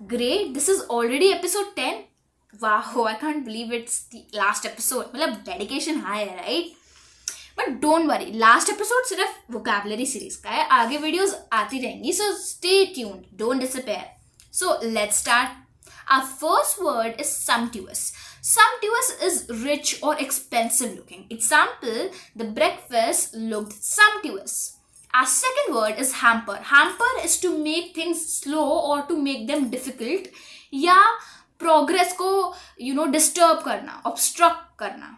Great, this is already episode 10. Wow, I can't believe it's the last episode. मतलब dedication high है, right? But don't worry, last episode सिर्फ vocabulary series का है. आगे videos आती रहेंगी, so stay tuned. Don't disappear. So let's start. Our first word is sumptuous. Sumptuous is rich or expensive looking. Example, the breakfast looked sumptuous. Our second word is hamper. Hamper is to make things slow or to make them difficult या progress को disturb करना, obstruct करना.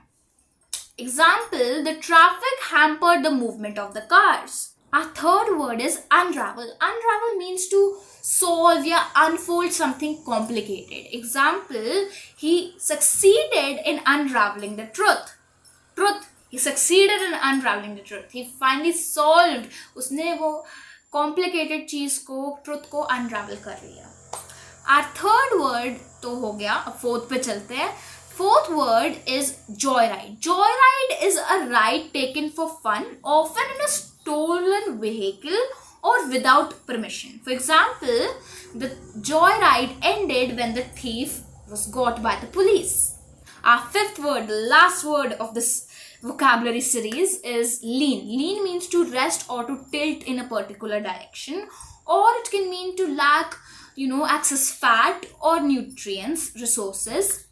Example, the traffic hampered the movement of the cars. Our third word is unravel. Unravel means to solve or unfold something complicated. Example, he succeeded in unraveling the truth. He succeeded in unraveling the truth. He finally solved. उसने वो complicated चीज को truth को unravel कर लिया. Our third word तो हो गया. अब fourth पे चलते हैं. Fourth word is joyride. Joyride is a ride taken for fun, often in a stolen vehicle or without permission. For example, the joyride ended when the thief was got by the police. Our fifth word, the last word of this vocabulary series is lean. Lean means to rest or to tilt in a particular direction, or it can mean to lack, excess fat or nutrients, resources.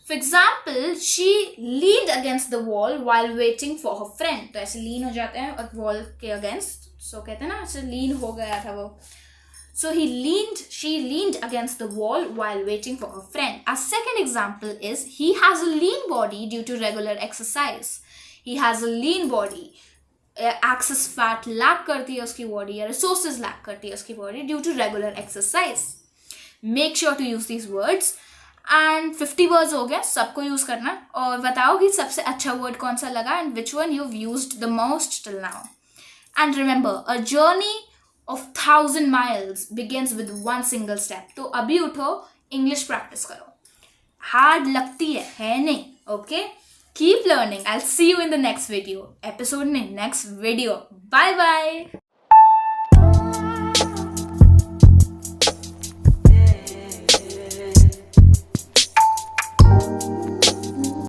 For example, she leaned against the wall while waiting for her friend. तो ऐसे lean हो जाते हैं wall के against. So कहते हैं ना ऐसे lean हो गया था वो. So she leaned against the wall while waiting for her friend. A second example is he has a lean body due to regular exercise. He has a lean body. Excess fat lack करती है उसकी body या resources lack करती है उसकी body due to regular exercise. Make sure to use these words. And 50 words हो गया, सबको यूज करना और बताओ कि सबसे अच्छा वर्ड कौन सा लगा and which one you've used the most till now. And remember, a journey of 1,000 miles begins with one single step. तो अभी उठो, English practice करो. Hard लगती है नहीं? Okay? Keep learning. I'll see you in the next video. Episode नहीं, next video. Bye bye.